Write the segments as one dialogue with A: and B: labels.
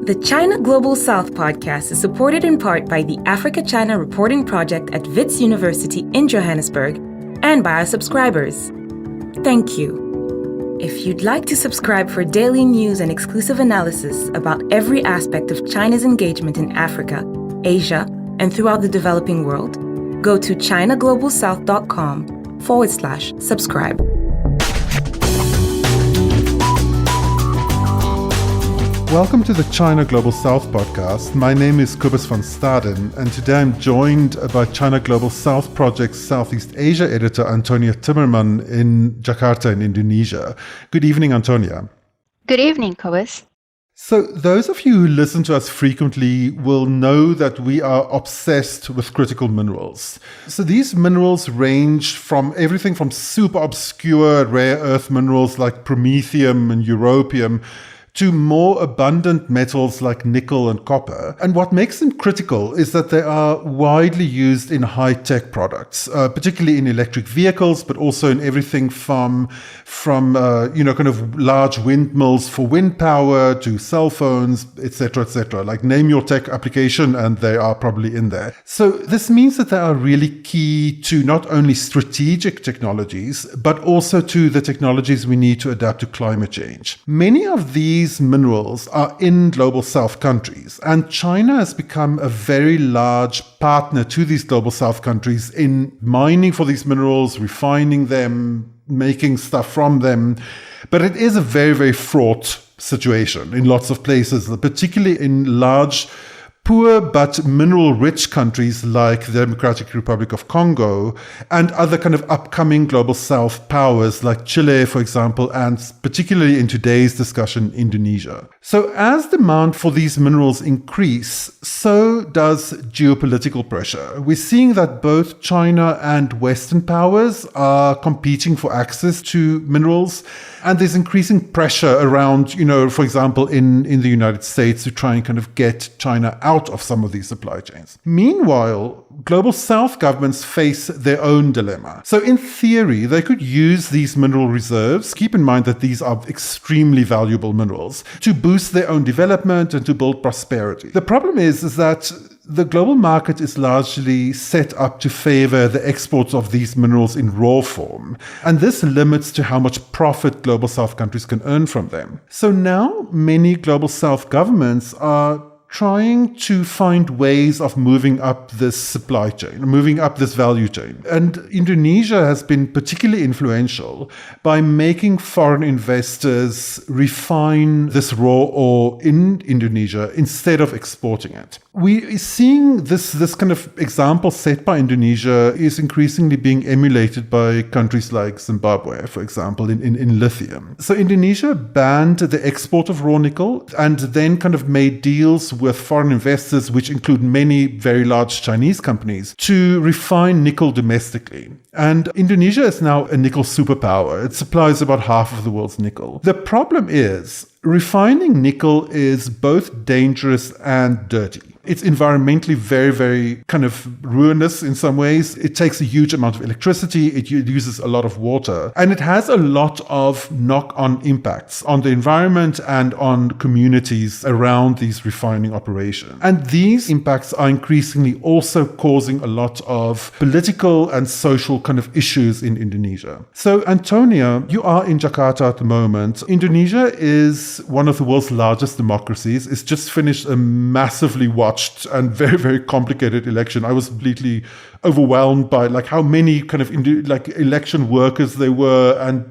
A: The China Global South podcast is supported in part by the Africa-China Reporting Project at Wits University in Johannesburg and by our subscribers. Thank you. If you'd like to subscribe for daily news and exclusive analysis about every aspect of China's engagement in Africa, Asia, and throughout the developing world, go to chinaglobalsouth.com/subscribe.
B: Welcome to the China Global South podcast. My name is Cobus Antonia, and today I'm joined by China Global South Project's Southeast Asia editor Antonia Timmerman in Jakarta in Indonesia. Good evening, Antonia.
C: Good evening, Cobus.
B: So those of you who listen to us frequently will know that we are obsessed with critical minerals. So these minerals range from everything from super obscure rare earth minerals like promethium and europium to more abundant metals like nickel and copper. And what makes them critical is that they are widely used in high-tech products, particularly in electric vehicles, but also in everything from kind of large windmills for wind power to cell phones, etc., etc. Like name your tech application and they are probably in there. So this means that they are really key to not only strategic technologies, but also to the technologies we need to adapt to climate change. Many of these minerals are in global south countries, and China has become a very large partner to these global south countries in mining for these minerals, refining them, making stuff from them. But it is a very, very fraught situation in lots of places, particularly in large, poor but mineral-rich countries like the Democratic Republic of Congo and other kind of upcoming global south powers like Chile, for example, and particularly in today's discussion, Indonesia. So as demand for these minerals increase, so does geopolitical pressure. We're seeing that both China and Western powers are competing for access to minerals, and there's increasing pressure around, for example, in the United States to try and kind of get China out of some of these supply chains. Meanwhile, global south governments face their own dilemma. So in theory, they could use these mineral reserves, keep in mind that these are extremely valuable minerals, to boost their own development and to build prosperity. The problem is that the global market is largely set up to favor the exports of these minerals in raw form, and this limits to how much profit global south countries can earn from them. So now many global south governments are trying to find ways of moving up this supply chain, moving up this value chain. And Indonesia has been particularly influential by making foreign investors refine this raw ore in Indonesia instead of exporting it. We are seeing this kind of example set by Indonesia is increasingly being emulated by countries like Zimbabwe, for example, in lithium. So Indonesia banned the export of raw nickel and then kind of made deals with foreign investors, which include many very large Chinese companies, to refine nickel domestically. And Indonesia is now a nickel superpower. It supplies about half of the world's nickel. The problem is, refining nickel is both dangerous and dirty. It's environmentally very, very kind of ruinous in some ways. It takes a huge amount of electricity. It uses a lot of water. And it has a lot of knock-on impacts on the environment and on communities around these refining operations. And these impacts are increasingly also causing a lot of political and social kind of issues in Indonesia. So, Antonia, you are in Jakarta at the moment. Indonesia is one of the world's largest democracies. It's just finished a massively watched and very, very complicated election. I was completely overwhelmed by how many kind of election workers there were, and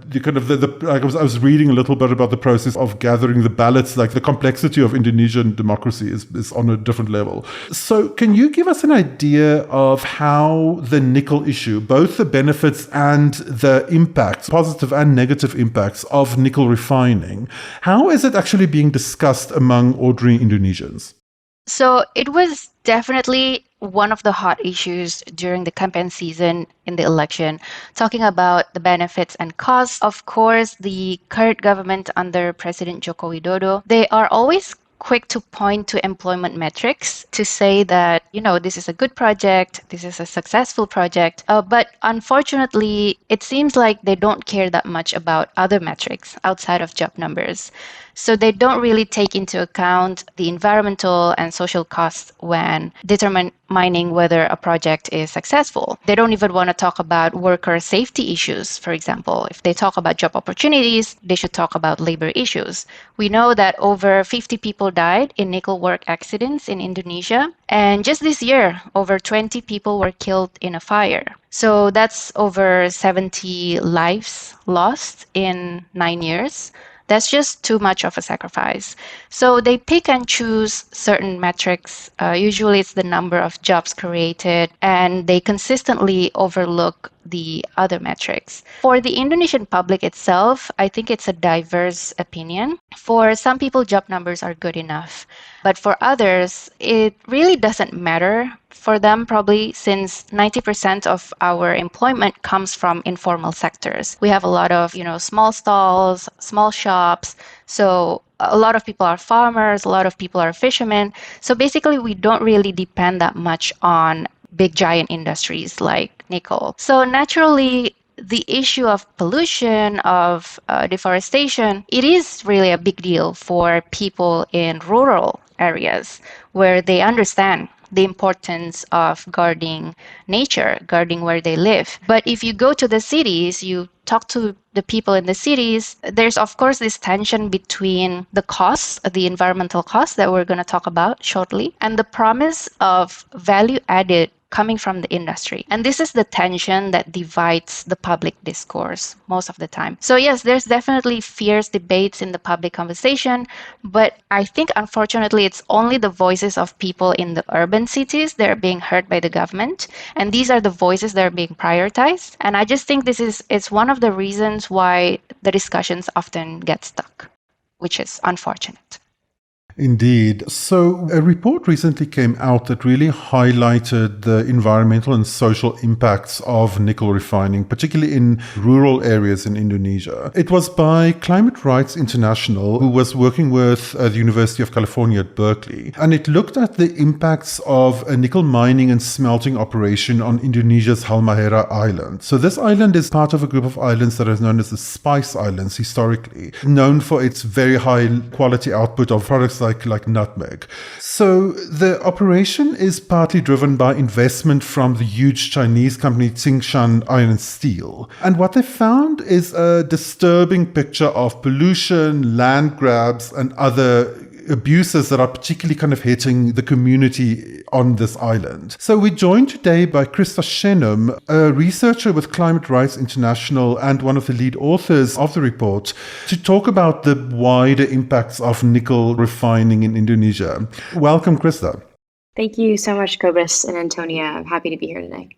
B: I was reading a little bit about the process of gathering the ballots. The complexity of Indonesian democracy is on a different level. So can you give us an idea of how the nickel issue, both the benefits and the impacts, positive and negative impacts of nickel refining, how is it actually being discussed among ordinary Indonesians?
C: So it was definitely one of the hot issues during the campaign season in the election, talking about the benefits and costs. Of course, the current government under President Joko Widodo, they are always quick to point to employment metrics to say that, this is a good project, this is a successful project. But unfortunately, it seems like they don't care that much about other metrics outside of job numbers. So they don't really take into account the environmental and social costs when determining whether a project is successful. They don't even want to talk about worker safety issues, for example. If they talk about job opportunities, they should talk about labor issues. We know that over 50 people died in nickel work accidents in Indonesia. And just this year, over 20 people were killed in a fire. So that's over 70 lives lost in 9 years. That's just too much of a sacrifice. So they pick and choose certain metrics. Usually it's the number of jobs created, and they consistently overlook the other metrics. For the Indonesian public itself, I think it's a diverse opinion. For some people, job numbers are good enough. But for others, it really doesn't matter for them, probably, since 90% of our employment comes from informal sectors. We have a lot of, small stalls, small shops. So a lot of people are farmers, a lot of people are fishermen. So basically, we don't really depend that much on big giant industries like nickel. So naturally, the issue of pollution, of deforestation, it is really a big deal for people in rural areas where they understand the importance of guarding nature, guarding where they live. But if you go to the cities, you talk to the people in the cities, there's of course this tension between the costs, the environmental costs that we're going to talk about shortly, and the promise of value added coming from the industry. And this is the tension that divides the public discourse most of the time. So yes, there's definitely fierce debates in the public conversation, but I think unfortunately it's only the voices of people in the urban cities that are being heard by the government. And these are the voices that are being prioritized. And I just think it's one of the reasons why the discussions often get stuck, which is unfortunate.
B: Indeed. So a report recently came out that really highlighted the environmental and social impacts of nickel refining, particularly in rural areas in Indonesia. It was by Climate Rights International, who was working with the University of California at Berkeley. And it looked at the impacts of a nickel mining and smelting operation on Indonesia's Halmahera Island. So this island is part of a group of islands that is known as the Spice Islands historically, known for its very high quality output of products like nutmeg. So the operation is partly driven by investment from the huge Chinese company Tsingshan Iron and Steel. And what they found is a disturbing picture of pollution, land grabs, and other abuses that are particularly kind of hitting the community on this island. So we're joined today by Krista Shennum, a researcher with Climate Rights International and one of the lead authors of the report, to talk about the wider impacts of nickel refining in Indonesia. Welcome, Krista.
D: Thank you so much, Cobus and Antonia. I'm happy to be here today.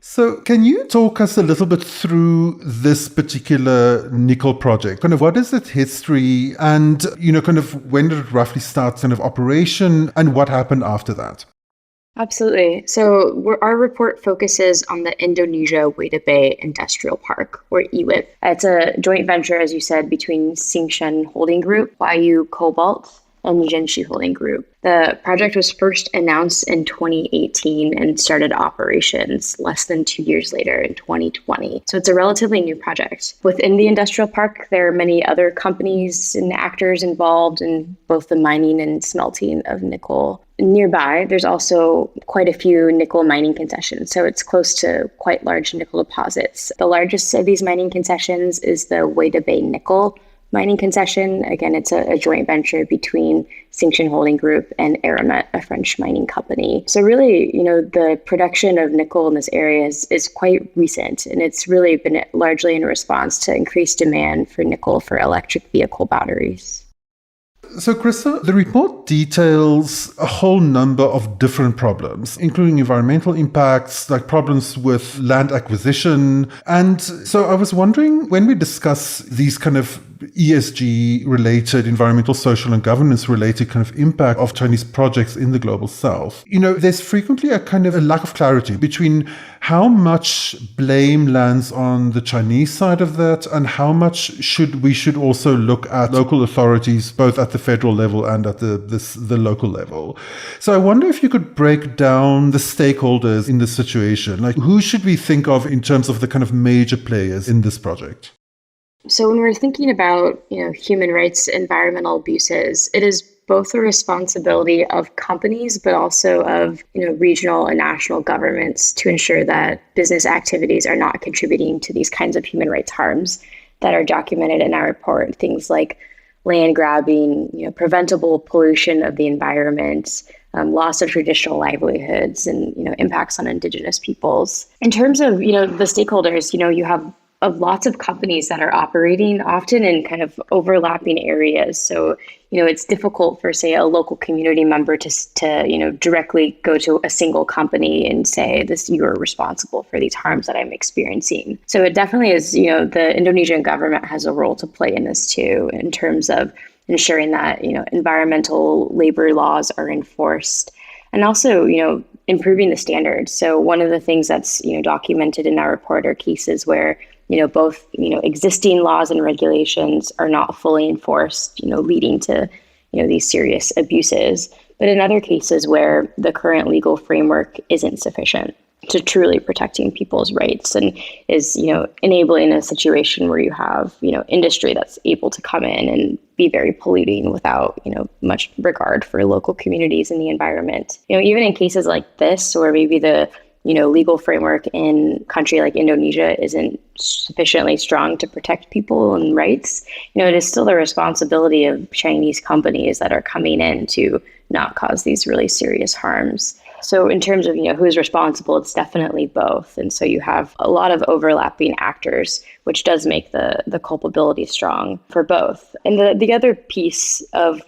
B: So can you talk us a little bit through this particular nickel project? Kind of what is its history and, kind of when did it roughly start kind of operation and what happened after that?
D: Absolutely. So our report focuses on the Indonesia Weda Bay Industrial Park, or IWIP. It's a joint venture, as you said, between Tsingshan Holding Group, Huayu Cobalt, and Jinshu Holding Group. The project was first announced in 2018 and started operations less than 2 years later in 2020. So it's a relatively new project. Within the industrial park, there are many other companies and actors involved in both the mining and smelting of nickel. Nearby, there's also quite a few nickel mining concessions, so it's close to quite large nickel deposits. The largest of these mining concessions is the Weda Bay Nickel mining concession. Again, it's a joint venture between Tsingshan Holding Group and Eramet, a French mining company. So really, the production of nickel in this area is quite recent, and it's really been largely in response to increased demand for nickel for electric vehicle batteries.
B: So, Krista, the report details a whole number of different problems, including environmental impacts, like problems with land acquisition. And so I was wondering, when we discuss these kind of ESG-related, environmental, social, and governance-related kind of impact of Chinese projects in the Global South, there's frequently a kind of a lack of clarity between how much blame lands on the Chinese side of that and how much we should also look at local authorities, both at the federal level and at the local level. So I wonder if you could break down the stakeholders in this situation. Like, who should we think of in terms of the kind of major players in this project?
D: So when we're thinking about, human rights, environmental abuses, it is both the responsibility of companies, but also of, regional and national governments to ensure that business activities are not contributing to these kinds of human rights harms that are documented in our report. Things like land grabbing, preventable pollution of the environment, loss of traditional livelihoods, and impacts on indigenous peoples. In terms of the stakeholders, you have lots of companies that are operating often in kind of overlapping areas. So it's difficult for, say, a local community member to directly go to a single company and say, "This, you are responsible for these harms that I'm experiencing." So it definitely is. The Indonesian government has a role to play in this too, in terms of ensuring that environmental labor laws are enforced, and also improving the standards. So one of the things that's documented in our report are cases where both existing laws and regulations are not fully enforced, leading to these serious abuses. But in other cases where the current legal framework isn't sufficient to truly protecting people's rights, and is enabling a situation where you have industry that's able to come in and be very polluting without much regard for local communities and the environment. Even in cases like this, where maybe the legal framework in a country like Indonesia isn't sufficiently strong to protect people and rights, it is still the responsibility of Chinese companies that are coming in to not cause these really serious harms. So in terms of, who's responsible, it's definitely both. And so you have a lot of overlapping actors, which does make the culpability strong for both. And the other piece of,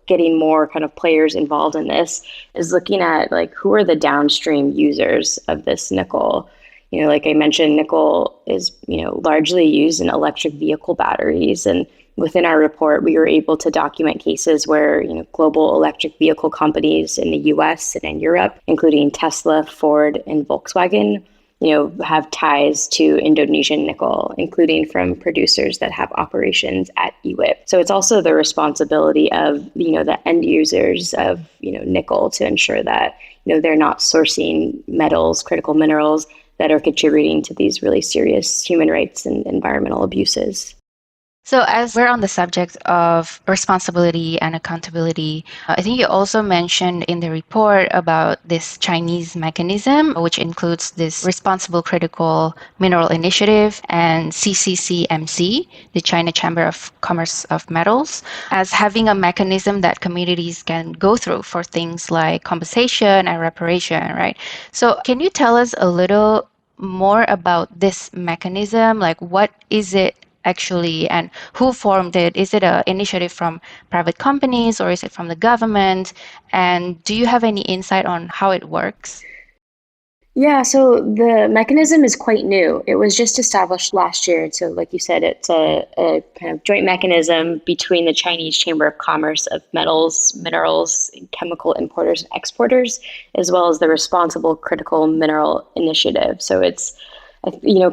D: getting more kind of players involved in this is looking at who are the downstream users of this nickel. Like I mentioned, nickel is, largely used in electric vehicle batteries. And within our report, we were able to document cases where, global electric vehicle companies in the US and in Europe, including Tesla, Ford, and Volkswagen, have ties to Indonesian nickel, including from producers that have operations at IWIP. So it's also the responsibility of, the end users of, nickel to ensure that, they're not sourcing metals, critical minerals that are contributing to these really serious human rights and environmental abuses.
C: So as we're on the subject of responsibility and accountability, I think you also mentioned in the report about this Chinese mechanism, which includes this Responsible Critical Mineral Initiative and CCCMC, the China Chamber of Commerce of Metals, as having a mechanism that communities can go through for things like compensation and reparation, right? So can you tell us a little more about this mechanism? Like, what is it actually, and who formed it? Is it an initiative from private companies, or is it from the government? And do you have any insight on how it works?
D: Yeah, so the mechanism is quite new. It was just established last year. So like you said, it's a kind of joint mechanism between the Chinese Chamber of Commerce of Metals, Minerals, and Chemical Importers and Exporters, as well as the Responsible Critical Mineral Initiative. So it's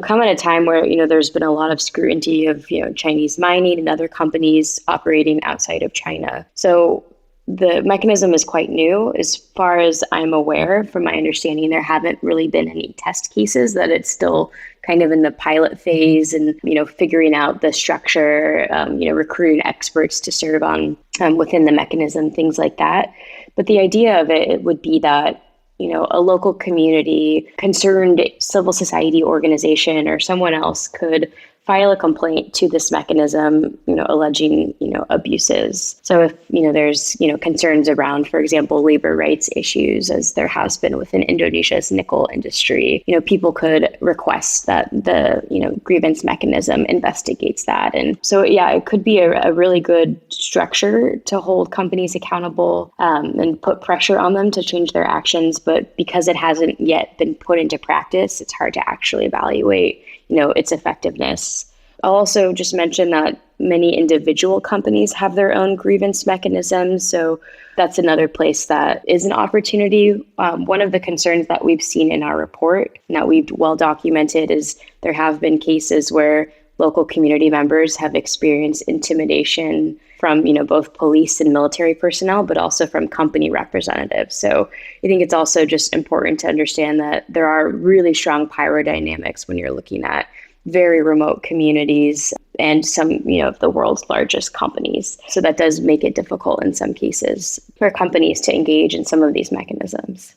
D: come at a time where, there's been a lot of scrutiny of, Chinese mining and other companies operating outside of China. So the mechanism is quite new. As far as I'm aware, from my understanding, there haven't really been any test cases, that it's still kind of in the pilot phase and, figuring out the structure, recruiting experts to serve on within the mechanism, things like that. But the idea of it would be that a local community, concerned civil society organization, or someone else could file a complaint to this mechanism, alleging, abuses. So if, there's, concerns around, for example, labor rights issues, as there has been within Indonesia's nickel industry, people could request that the, grievance mechanism investigates that. And so, yeah, it could be a really good structure to hold companies accountable, and put pressure on them to change their actions. But because it hasn't yet been put into practice, it's hard to actually evaluate its effectiveness. I'll also just mention that many individual companies have their own grievance mechanisms. So that's another place that is an opportunity. One of the concerns that we've seen in our report, and that we've well documented, is there have been cases where local community members have experienced intimidation from, both police and military personnel, but also from company representatives. So I think it's also just important to understand that there are really strong pyrodynamics when you're looking at very remote communities and some, of the world's largest companies. So that does make it difficult in some cases for companies to engage in some of these mechanisms.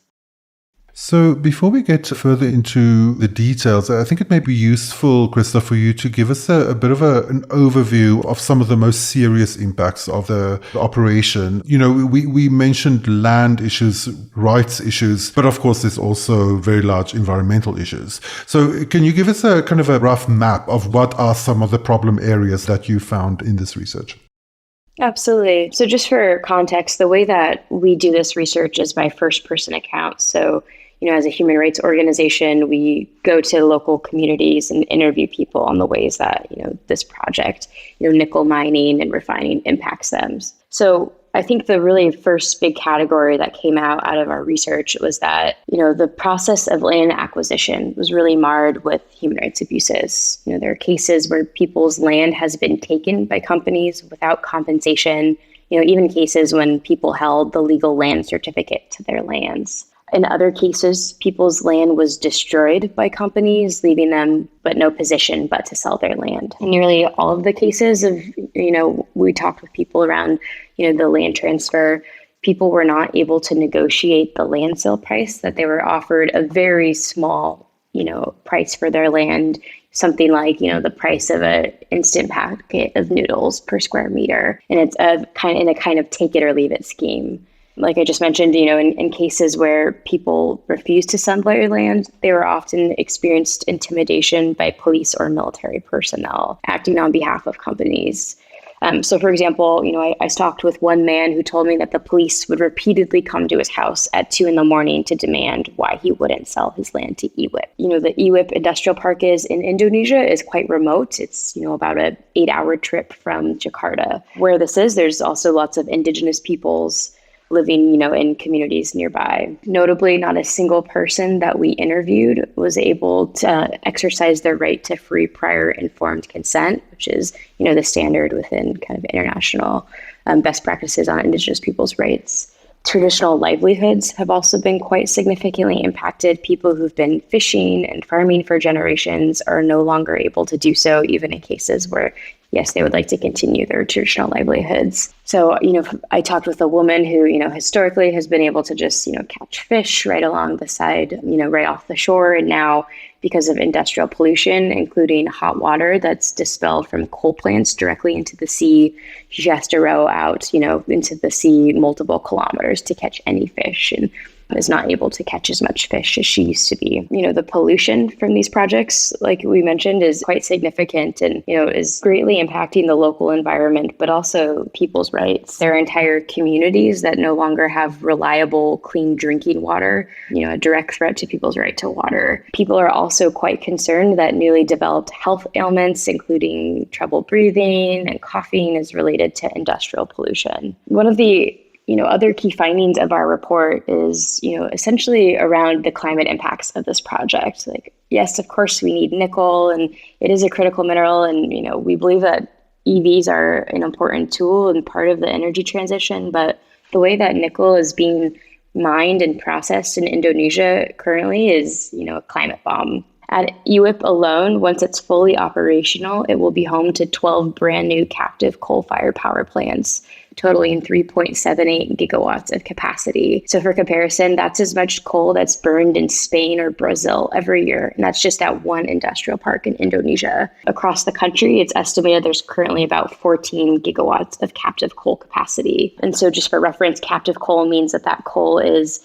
B: So before we get further into the details, I think it may be useful, Krista, for you to give us a bit of an overview of some of the most serious impacts of the operation. We mentioned land issues, rights issues, but of course there's also very large environmental issues. So can you give us a kind of a rough map of what are some of the problem areas that you found in this research?
D: Absolutely. So just for context, the way that we do this research is by first-person accounts. So as a human rights organization, we go to local communities and interview people on the ways that, this project, nickel mining and refining impacts them. So I think the really first big category that came out of our research was that, the process of land acquisition was really marred with human rights abuses. There are cases where people's land has been taken by companies without compensation, even cases when people held the legal land certificate to their lands. In other cases, people's land was destroyed by companies, leaving them but no position but to sell their land. In nearly all of the cases of, we talked with people around, the land transfer, people were not able to negotiate the land sale price, that they were offered a very small, price for their land, something like, the price of an instant packet of noodles per square meter. And it's a kind of take it or leave it scheme. Like I just mentioned, in cases where people refused to sell their land, they were often experienced intimidation by police or military personnel acting on behalf of companies. So, for example, I talked with one man who told me that the police would repeatedly come to his house at 2 a.m. to demand why he wouldn't sell his land to IWIP. The IWIP industrial park is in Indonesia is quite remote. It's, about an 8-hour trip from Jakarta. Where this is, there's also lots of indigenous peoples living, in communities nearby. Notably, not a single person that we interviewed was able to exercise their right to free prior informed consent, which is, the standard within kind of international best practices on indigenous people's rights. Traditional livelihoods have also been quite significantly impacted. People who've been fishing and farming for generations are no longer able to do so, even in cases where, yes, they would like to continue their traditional livelihoods. So, I talked with a woman who, historically has been able to just, catch fish right along the side, right off the shore. And now, because of industrial pollution, including hot water that's dispelled from coal plants directly into the sea, she has to row out, into the sea multiple kilometers to catch any fish, and is not able to catch as much fish as she used to be. The pollution from these projects, like we mentioned, is quite significant and, is greatly impacting the local environment, but also people's rights. There are entire communities that no longer have reliable, clean drinking water, a direct threat to people's right to water. People are also quite concerned that newly developed health ailments, including trouble breathing and coughing, is related to industrial pollution. One of the other key findings of our report is, essentially around the climate impacts of this project. Like, yes, of course, we need nickel and it is a critical mineral. And, we believe that EVs are an important tool and part of the energy transition. But the way that nickel is being mined and processed in Indonesia currently is, a climate bomb. At IWIP alone, once it's fully operational, it will be home to 12 brand new captive coal-fired power plants, totaling 3.78 gigawatts of capacity. So for comparison, that's as much coal that's burned in Spain or Brazil every year. And that's just at one industrial park in Indonesia. Across the country, it's estimated there's currently about 14 gigawatts of captive coal capacity. And so just for reference, captive coal means that coal is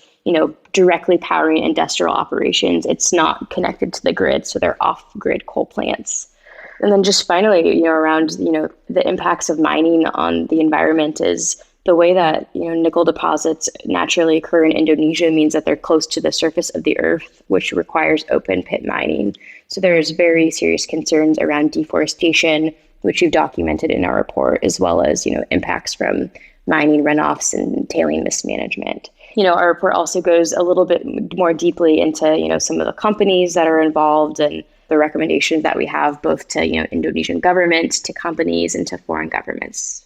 D: directly powering industrial operations. It's not connected to the grid, so they're off-grid coal plants. And then just finally, around, the impacts of mining on the environment is the way that, nickel deposits naturally occur in Indonesia means that they're close to the surface of the earth, which requires open pit mining. So there's very serious concerns around deforestation, which we've documented in our report, as well as, impacts from mining runoffs and tailing mismanagement. Our report also goes a little bit more deeply into, some of the companies that are involved and the recommendations that we have both to, Indonesian government, to companies, and to foreign governments.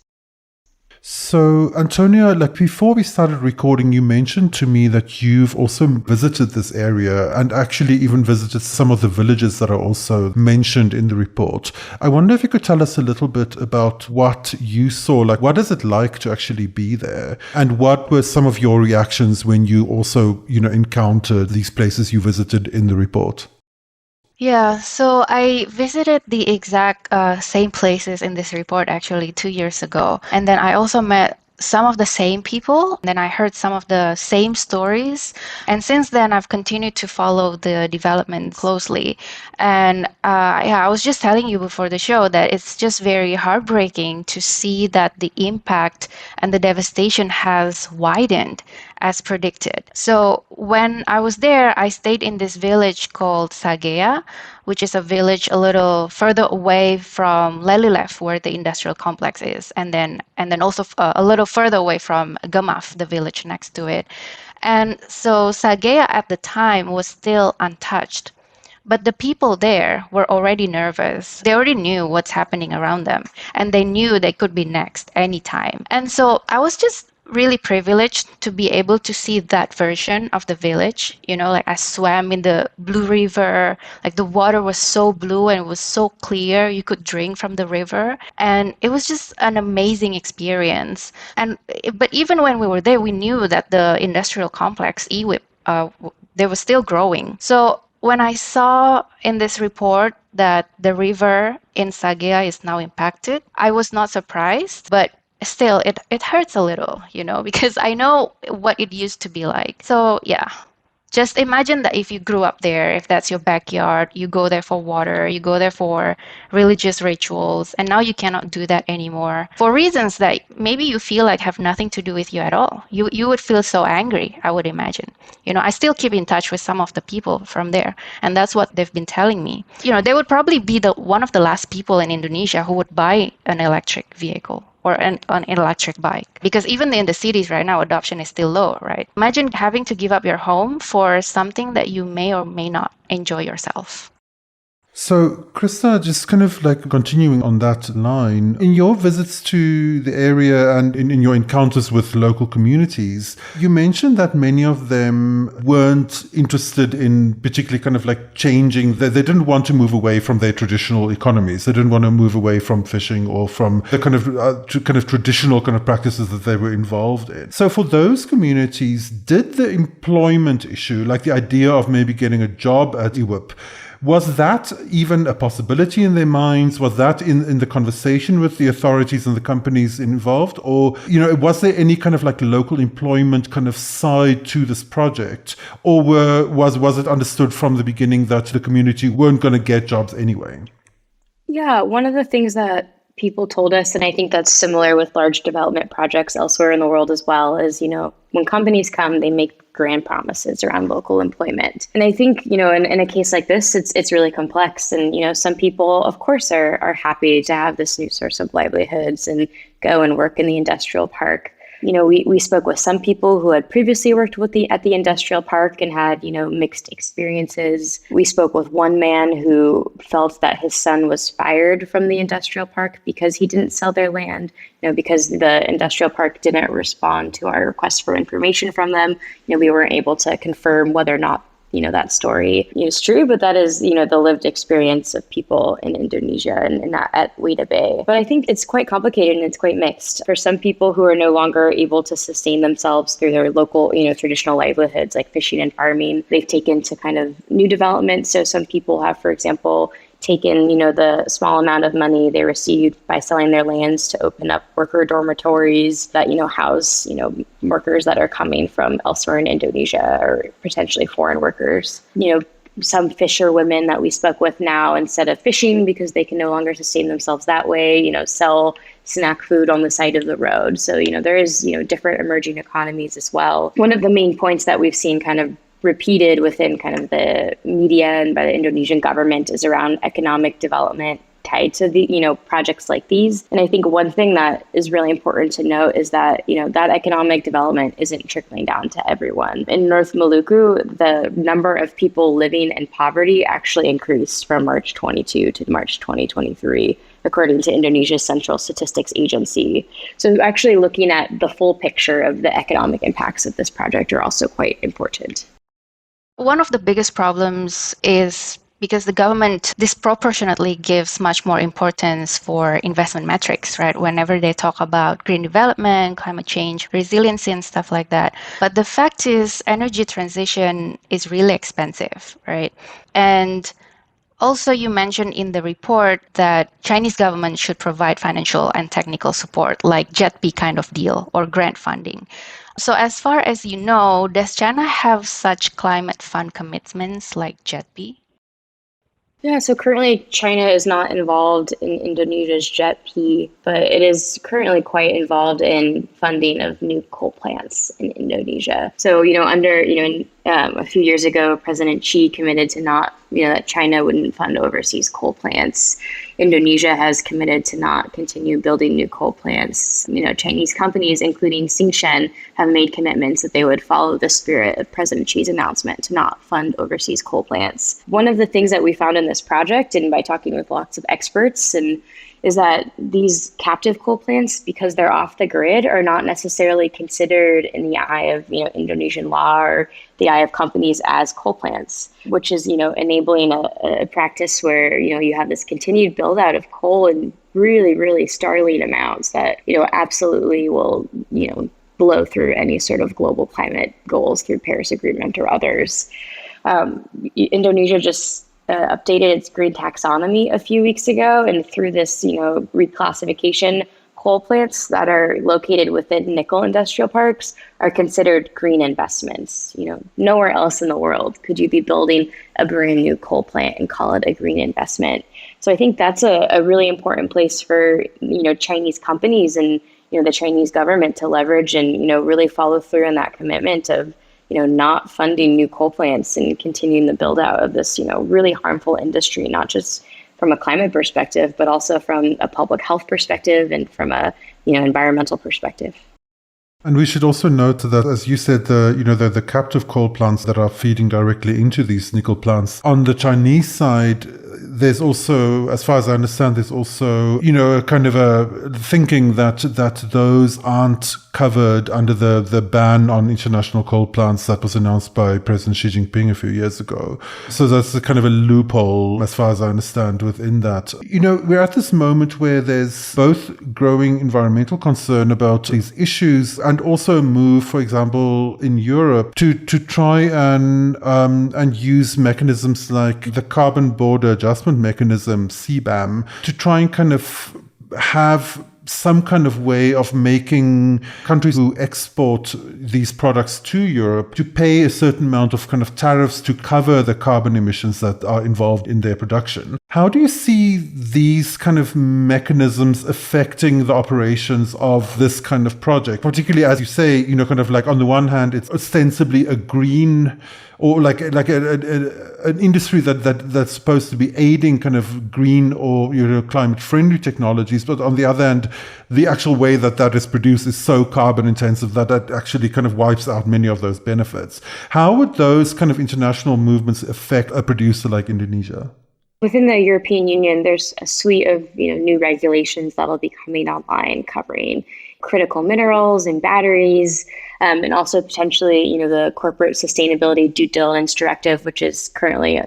B: So, Antonia, like before we started recording, you mentioned to me that you've also visited this area and actually even visited some of the villages that are also mentioned in the report. I wonder if you could tell us a little bit about what you saw, like what is it like to actually be there? And what were some of your reactions when you also, encountered these places you visited in the report?
C: Yeah, so I visited the exact same places in this report actually 2 years ago. And then I also met some of the same people. Then I heard some of the same stories. And since then, I've continued to follow the development closely. And I was just telling you before the show that it's just very heartbreaking to see that the impact and the devastation has widened as predicted. So when I was there, I stayed in this village called Sagea, which is a village a little further away from Lelilef, where the industrial complex is, and then also a little further away from Gamaf, the village next to it. And so Sagea at the time was still untouched. But the people there were already nervous. They already knew what's happening around them, and they knew they could be next anytime. And so I was just really privileged to be able to see that version of the village. Like I swam in the blue river, like the water was so blue and it was so clear. You could drink from the river. And it was just an amazing experience. But even when we were there, we knew that the industrial complex, EWIP, they were still growing. So when I saw in this report that the river in Sagea is now impacted, I was not surprised, but still it hurts a little, because I know what it used to be like. So yeah, just imagine that if you grew up there, if that's your backyard, you go there for water, you go there for religious rituals, and now you cannot do that anymore for reasons that maybe you feel like have nothing to do with you at all. You would feel so angry, I would imagine. I still keep in touch with some of the people from there, and that's what they've been telling me. They would probably be one of the last people in Indonesia who would buy an electric vehicle or an electric bike. Because even in the cities right now, adoption is still low, right? Imagine having to give up your home for something that you may or may not enjoy yourself.
B: So, Krista, just kind of like continuing on that line, in your visits to the area and in your encounters with local communities, you mentioned that many of them weren't interested in particularly kind of like changing. They didn't want to move away from their traditional economies. They didn't want to move away from fishing or from the kind of traditional kind of practices that they were involved in. So for those communities, did the employment issue, like the idea of maybe getting a job at IWIP, was that even a possibility in their minds? Was that in the conversation with the authorities and the companies involved? Or, was there any kind of like local employment kind of side to this project? Or was it understood from the beginning that the community weren't going to get jobs anyway?
D: Yeah, one of the things that people told us, and I think that's similar with large development projects elsewhere in the world as well, is, when companies come, they make grand promises around local employment. And I think, in a case like this, it's really complex. And, some people, of course, are happy to have this new source of livelihoods and go and work in the industrial park. We spoke with some people who had previously worked at the industrial park and had, mixed experiences. We spoke with one man who felt that his son was fired from the industrial park because he didn't sell their land, because the industrial park didn't respond to our request for information from them. We weren't able to confirm whether or not that story is true, but that is, the lived experience of people in Indonesia and not at Weda Bay. But I think it's quite complicated and it's quite mixed. For some people who are no longer able to sustain themselves through their local, traditional livelihoods like fishing and farming, they've taken to kind of new development. So some people have, for example, taken, the small amount of money they received by selling their lands to open up worker dormitories that, house, workers that are coming from elsewhere in Indonesia or potentially foreign workers. Some fisher women that we spoke with now, instead of fishing because they can no longer sustain themselves that way, sell snack food on the side of the road. So, there is, different emerging economies as well. One of the main points that we've seen kind of repeated within kind of the media and by the Indonesian government is around economic development tied to the, projects like these. And I think one thing that is really important to note is that, that economic development isn't trickling down to everyone. In North Maluku, the number of people living in poverty actually increased from March 22 to March 2023. according to Indonesia's Central Statistics Agency. So actually looking at the full picture of the economic impacts of this project are also quite important.
C: One of the biggest problems is because the government disproportionately gives much more importance for investment metrics, right? Whenever they talk about green development, climate change, resiliency, and stuff like that. But the fact is, energy transition is really expensive, right? And also, you mentioned in the report that Chinese government should provide financial and technical support, like JETP kind of deal or grant funding. So as far as you know, does China have such climate fund commitments like JETP?
D: Yeah, so currently China is not involved in Indonesia's JETP, but it is currently quite involved in funding of new coal plants in Indonesia. So, a few years ago, President Xi committed to not, that China wouldn't fund overseas coal plants. Indonesia has committed to not continue building new coal plants. Chinese companies, including Tsingshan, have made commitments that they would follow the spirit of President Xi's announcement to not fund overseas coal plants. One of the things that we found in this project, and by talking with lots of experts, is that these captive coal plants, because they're off the grid, are not necessarily considered in the eye of Indonesian law or the eye of companies as coal plants, which is enabling a practice where you have this continued build out of coal in really, really startling amounts that absolutely will blow through any sort of global climate goals through Paris Agreement or others. Indonesia just updated its green taxonomy a few weeks ago, and through this reclassification, coal plants that are located within nickel industrial parks are considered green investments. Nowhere else in the world could you be building a brand new coal plant and call it a green investment. So I think that's a really important place for Chinese companies and the Chinese government to leverage and really follow through on that commitment of not funding new coal plants and continuing the build out of this really harmful industry, not just from a climate perspective, but also from a public health perspective and from a environmental perspective.
B: And we should also note that, as you said, the captive coal plants that are feeding directly into these nickel plants. On the Chinese side, there's also, as far as I understand, there's also, a kind of a thinking that those aren't covered under the ban on international coal plants that was announced by President Xi Jinping a few years ago. So that's a kind of a loophole, as far as I understand, within that. We're at this moment where there's both growing environmental concern about these issues and also a move, for example, in Europe to try and use mechanisms like the Carbon Border Adjustment Mechanism, CBAM, to try and kind of have some kind of way of making countries who export these products to Europe to pay a certain amount of kind of tariffs to cover the carbon emissions that are involved in their production. How do you see these kind of mechanisms affecting the operations of this kind of project? Particularly, as you say, kind of like on the one hand, it's ostensibly a green or like an industry that's supposed to be aiding kind of green or climate friendly technologies, but on the other hand, the actual way that is produced is so carbon intensive that actually kind of wipes out many of those benefits. How would those kind of international movements affect a producer like Indonesia?
D: Within the European Union, there's a suite of new regulations that'll be coming online covering critical minerals and batteries, and also potentially, the Corporate Sustainability Due Diligence Directive, which is currently,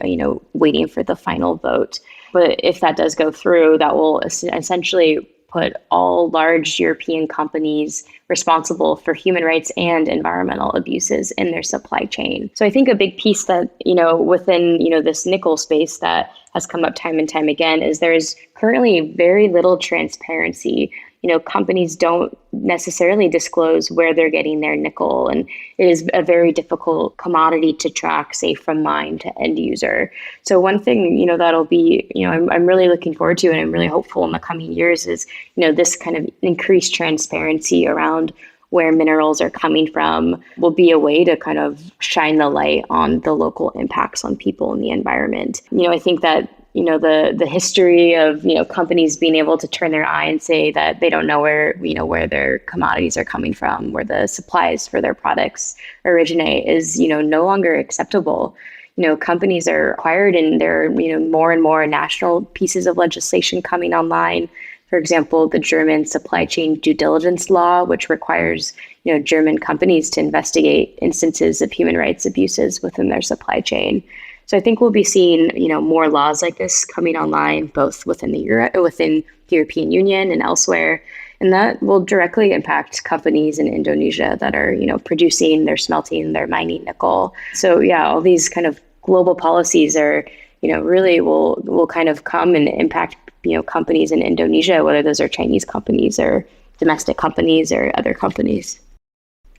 D: waiting for the final vote. But if that does go through, that will essentially put all large European companies responsible for human rights and environmental abuses in their supply chain. So I think a big piece that, within, this nickel space that has come up time and time again is there's currently very little transparency. Companies don't necessarily disclose where they're getting their nickel, and it is a very difficult commodity to track, say, from mine to end user. So one thing, that'll be, I'm really looking forward to, and I'm really hopeful in the coming years is, this kind of increased transparency around where minerals are coming from will be a way to kind of shine the light on the local impacts on people and the environment. I think that the history of, companies being able to turn their eye and say that they don't know where their commodities are coming from, where the supplies for their products originate is, no longer acceptable. companies are required, and there are, more and more national pieces of legislation coming online. For example, the German supply chain due diligence law, which requires, German companies to investigate instances of human rights abuses within their supply chain. So I think we'll be seeing, more laws like this coming online, both within the European Union and elsewhere. And that will directly impact companies in Indonesia that are, producing, they're smelting, they're mining nickel. So yeah, all these kind of global policies are, really will kind of come and impact, companies in Indonesia, whether those are Chinese companies or domestic companies or other companies.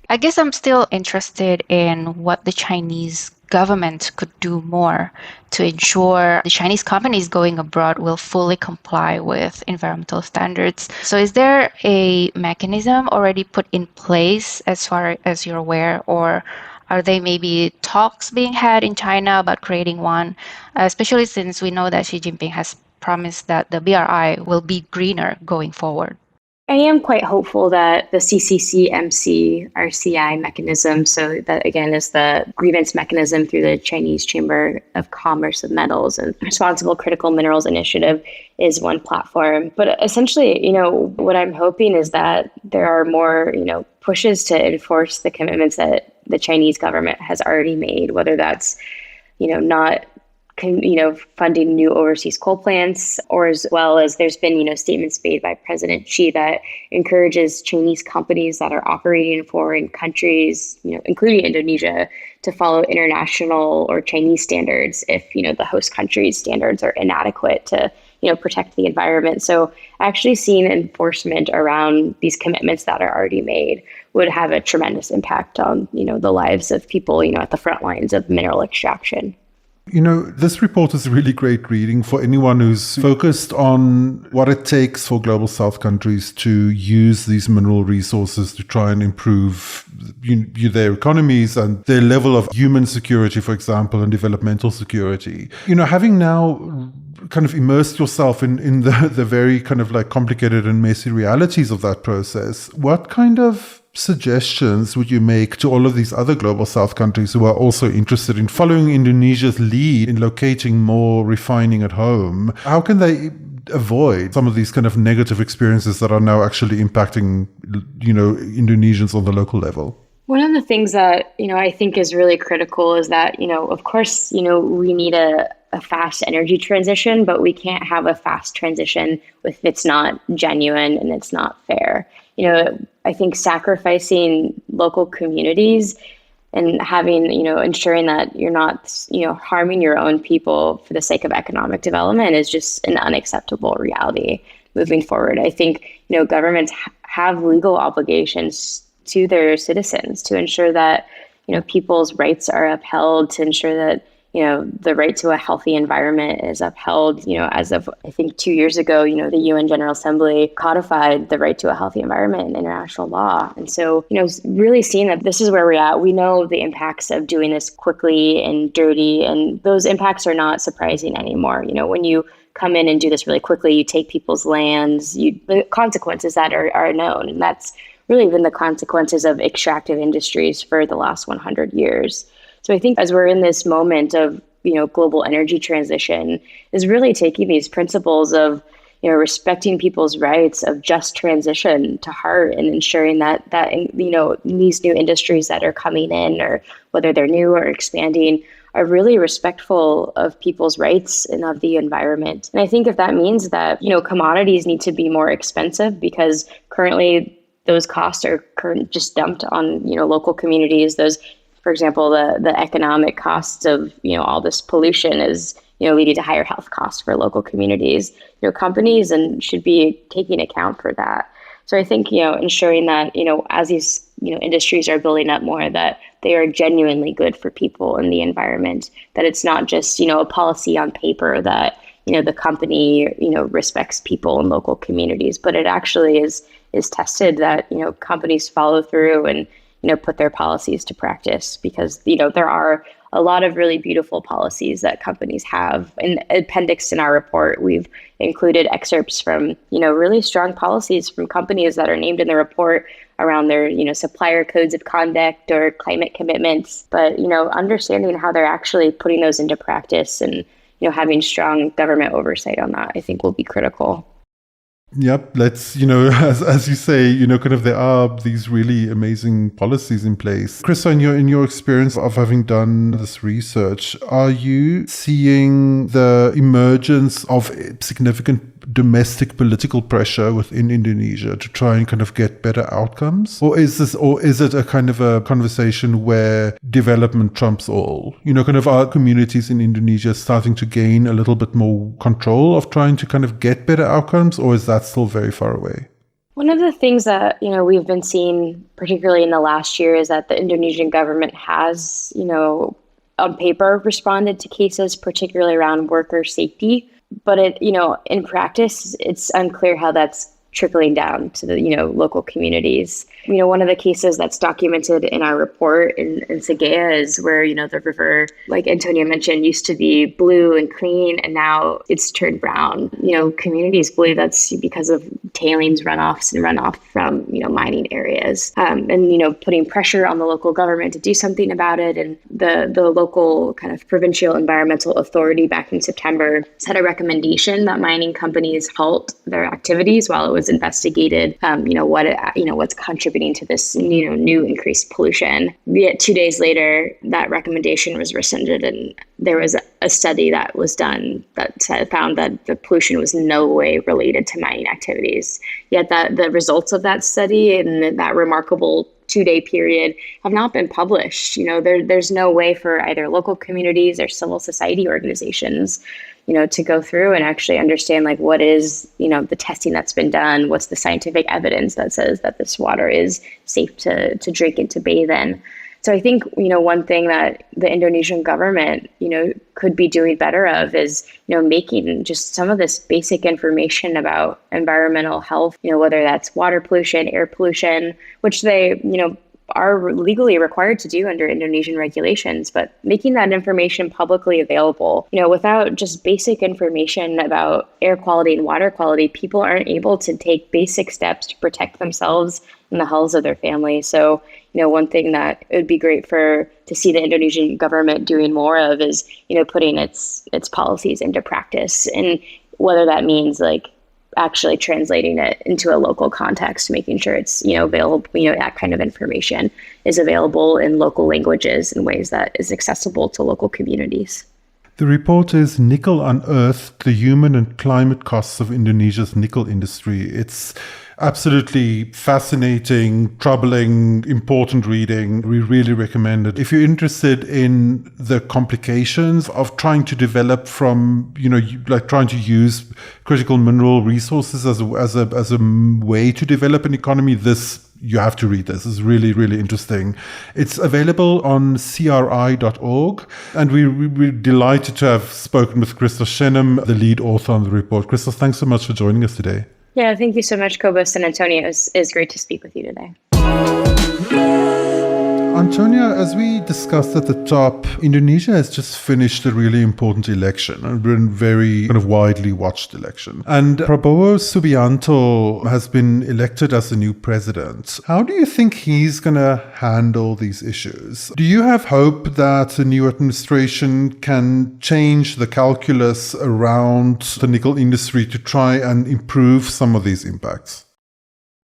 C: I guess I'm still interested in what the Chinese government could do more to ensure the Chinese companies going abroad will fully comply with environmental standards. So is there a mechanism already put in place as far as you're aware, or are they maybe talks being had in China about creating one, especially since we know that Xi Jinping has promised that the BRI will be greener going forward?
D: I am quite hopeful that the CCCMC RCI mechanism, so that again is the grievance mechanism through the Chinese Chamber of Commerce of Metals and Responsible Critical Minerals Initiative, is one platform. But essentially, what I'm hoping is that there are more, pushes to enforce the commitments that the Chinese government has already made, whether that's, not funding new overseas coal plants, or as well as there's been, statements made by President Xi that encourages Chinese companies that are operating in foreign countries, including Indonesia, to follow international or Chinese standards if, the host country's standards are inadequate to, protect the environment. So actually seeing enforcement around these commitments that are already made would have a tremendous impact on, the lives of people, at the front lines of mineral extraction.
B: This report is really great reading for anyone who's focused on what it takes for global South countries to use these mineral resources to try and improve their economies and their level of human security, for example, and developmental security. Having now kind of immersed yourself in the very kind of like complicated and messy realities of that process, what kind of suggestions would you make to all of these other global South countries who are also interested in following Indonesia's lead in locating more refining at home? How can they avoid some of these kind of negative experiences that are now actually impacting, Indonesians on the local level?
D: One of the things that, I think is really critical is that, of course, we need a fast energy transition, but we can't have a fast transition if it's not genuine and it's not fair. I think sacrificing local communities and having, ensuring that you're not, harming your own people for the sake of economic development is just an unacceptable reality moving forward. I think, governments have legal obligations to their citizens to ensure that, people's rights are upheld, to ensure that, the right to a healthy environment is upheld. As of, I think 2 years ago, the UN General Assembly codified the right to a healthy environment in international law. And so, really seeing that this is where we're at, we know the impacts of doing this quickly and dirty, and those impacts are not surprising anymore. When you come in and do this really quickly, you take people's lands, the consequences that are known. And that's really been the consequences of extractive industries for the last 100 years. So I think as we're in this moment of, global energy transition, is really taking these principles of, respecting people's rights of just transition to heart, and ensuring that these new industries that are coming in, or whether they're new or expanding, are really respectful of people's rights and of the environment. And I think if that means that, commodities need to be more expensive because currently those costs are just dumped on, local communities. Those, for example, the economic costs of, all this pollution is, leading to higher health costs for local communities. Companies and should be taking account for that. So I think, ensuring that, as these, industries are building up more, that they are genuinely good for people and the environment, that it's not just, a policy on paper that, the company, respects people and local communities, but it actually is tested that, companies follow through and, put their policies to practice, because, there are a lot of really beautiful policies that companies have. In appendix in our report, we've included excerpts from, really strong policies from companies that are named in the report around their, supplier codes of conduct or climate commitments, but, understanding how they're actually putting those into practice and, having strong government oversight on that, I think will be critical.
B: Yep, let's, as you say, kind of there are these really amazing policies in place. Krista, in your experience of having done this research, are you seeing the emergence of significant domestic political pressure within Indonesia to try and kind of get better outcomes? Or is it a kind of a conversation where development trumps all? Kind of our communities in Indonesia starting to gain a little bit more control of trying to kind of get better outcomes, or is that still very far away?
D: One of the things that, we've been seeing, particularly in the last year, is that the Indonesian government has, on paper responded to cases, particularly around worker safety. But in practice, it's unclear how that's trickling down to the, local communities. One of the cases that's documented in our report in Segea is where, the river, like Antonia mentioned, used to be blue and clean, and now it's turned brown. Communities believe that's because of tailings runoffs and runoff from, mining areas. And, putting pressure on the local government to do something about it. And the local kind of provincial environmental authority back in September had a recommendation that mining companies halt their activities while it was investigated, what's contributing to this, new increased pollution. Yet 2 days later, that recommendation was rescinded, and there was a study that was done that found that the pollution was no way related to mining activities. Yet the results of that study and that remarkable 2-day period have not been published. There's no way for either local communities or civil society organizations to go through and actually understand what is, the testing that's been done, what's the scientific evidence that says that this water is safe to drink and to bathe in. So I think, one thing that the Indonesian government, could be doing better of is, making just some of this basic information about environmental health, whether that's water pollution, air pollution, which they, are legally required to do under Indonesian regulations, but making that information publicly available, without just basic information about air quality and water quality, people aren't able to take basic steps to protect themselves and the health of their family. So, one thing that it would be great to see the Indonesian government doing more of is, putting its policies into practice, and whether that means actually translating it into a local context, making sure it's, available, that kind of information is available in local languages in ways that is accessible to local communities.
B: The report is Nickel Unearthed, the Human and Climate Costs of Indonesia's Nickel Industry. It's absolutely fascinating, troubling, important reading. We really recommend it. If you're interested in the complications of trying to develop from, trying to use critical mineral resources as a way to develop an economy, you have to read this. It's really, really interesting. It's available on CRI.org. And we're delighted to have spoken with Krista Shennum, the lead author on the report. Krista, thanks so much for joining us today.
D: Yeah, thank you so much, Cobus and Antonia. It was great to speak with you today.
B: Antonia, as we discussed at the top, Indonesia has just finished a really important election, a very kind of widely watched election. And Prabowo Subianto has been elected as the new president. How do you think he's going to handle these issues? Do you have hope that the new administration can change the calculus around the nickel industry to try and improve some of these impacts?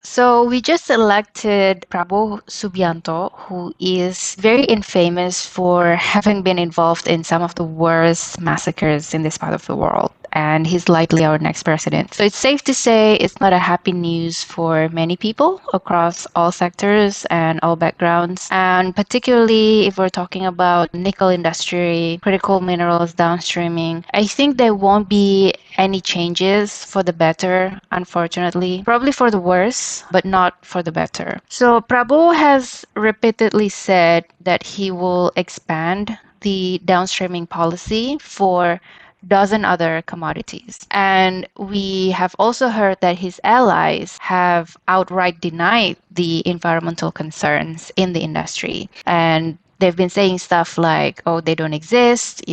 C: So we just elected Prabowo Subianto, who is very infamous for having been involved in some of the worst massacres in this part of the world. And he's likely our next president. So it's safe to say it's not a happy news for many people across all sectors and all backgrounds. And particularly if we're talking about nickel industry, critical minerals downstreaming, I think there won't be any changes for the better, unfortunately. Probably for the worse, but not for the better. So Prabowo has repeatedly said that he will expand the downstreaming policy for dozen other commodities. And we have also heard that his allies have outright denied the environmental concerns in the industry. And they've been saying stuff like, oh, they don't exist,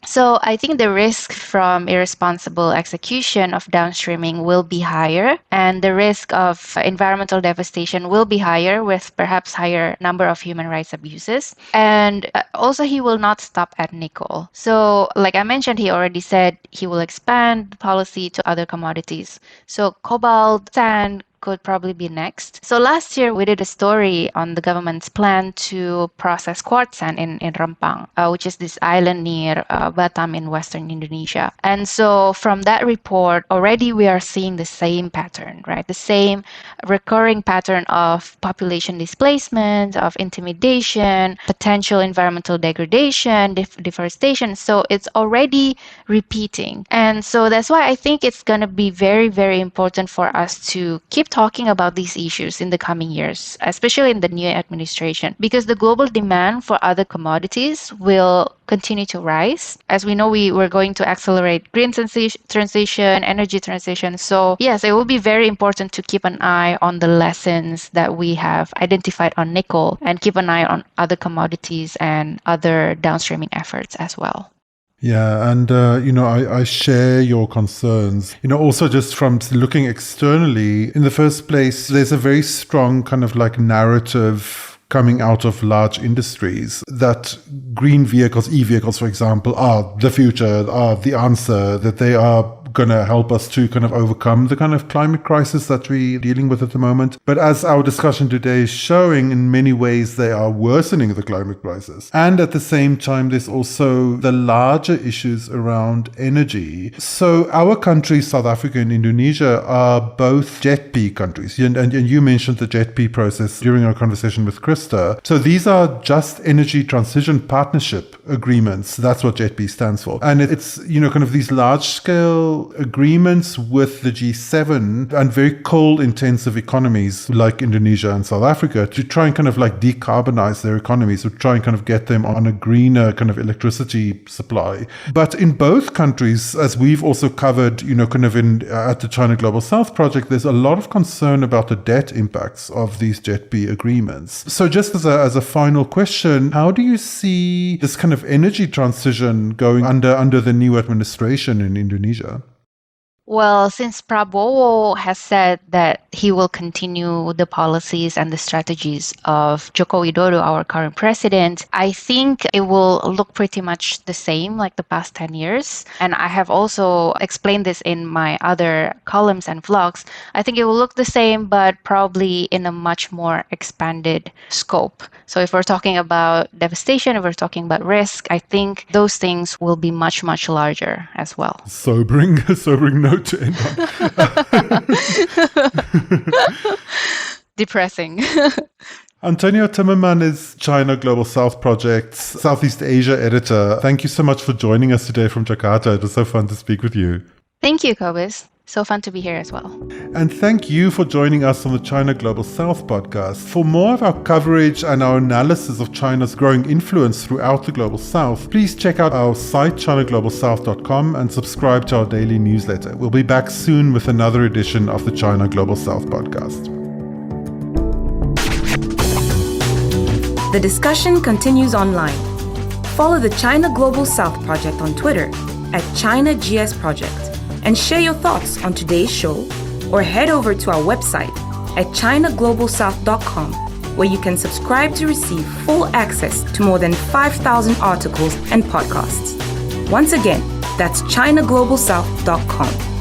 C: So I think the risk from irresponsible execution of downstreaming will be higher, and the risk of environmental devastation will be higher, with perhaps higher number of human rights abuses. And also, he will not stop at nickel. So like I mentioned, he already said he will expand the policy to other commodities. So cobalt, sand, could probably be next. So last year, we did a story on the government's plan to process quartz sand in Rempang, which is this island near Batam in western Indonesia. And so from that report, already we are seeing the same pattern, right? The same recurring pattern of population displacement, of intimidation, potential environmental degradation, deforestation. So it's already repeating. And so that's why I think it's going to be very, very important for us to keep talking about these issues in the coming years, especially in the new administration, because the global demand for other commodities will continue to rise. As we know, we're going to accelerate green transition, energy transition. So yes, it will be very important to keep an eye on the lessons that we have identified on nickel and keep an eye on other commodities and other downstreaming efforts as well.
B: Yeah, and, I share your concerns. Also just from looking externally, in the first place, there's a very strong kind of like narrative coming out of large industries that green vehicles, e-vehicles, for example, are the future, are the answer, that they are going to help us to kind of overcome the kind of climate crisis that we're dealing with at the moment. But as our discussion today is showing, in many ways, they are worsening the climate crisis. And at the same time, there's also the larger issues around energy. So our countries, South Africa and Indonesia, are both JETP countries. And you mentioned the JETP process during our conversation with Krista. So these are Just Energy Transition Partnership Agreements. That's what JETP stands for. And it's, kind of these large-scale agreements with the G7 and very coal-intensive economies like Indonesia and South Africa to try and kind of like decarbonize their economies, to try and kind of get them on a greener kind of electricity supply. But in both countries, as we've also covered, kind of at the China Global South Project, there's a lot of concern about the debt impacts of these JETP agreements. So just as a final question, how do you see this kind of energy transition going under the new administration in Indonesia?
C: Well, since Prabowo has said that he will continue the policies and the strategies of Joko Widodo, our current president, I think it will look pretty much the same like the past 10 years. And I have also explained this in my other columns and vlogs. I think it will look the same, but probably in a much more expanded scope. So if we're talking about devastation, if we're talking about risk, I think those things will be much, much larger as well.
B: Sobering note to end on.
C: Depressing.
B: Antonia Timmerman is China Global South Project's Southeast Asia editor. Thank you so much for joining us today from Jakarta. It was so fun to speak with you.
C: Thank you, Cobus. So fun to be here as well.
B: And thank you for joining us on the China Global South podcast. For more of our coverage and our analysis of China's growing influence throughout the Global South, please check out our site, ChinaGlobalSouth.com, and subscribe to our daily newsletter. We'll be back soon with another edition of the China Global South podcast.
A: The discussion continues online. Follow the China Global South Project on Twitter @ChinaGSProject. And share your thoughts on today's show, or head over to our website at ChinaGlobalSouth.com, where you can subscribe to receive full access to more than 5,000 articles and podcasts. Once again, that's ChinaGlobalSouth.com.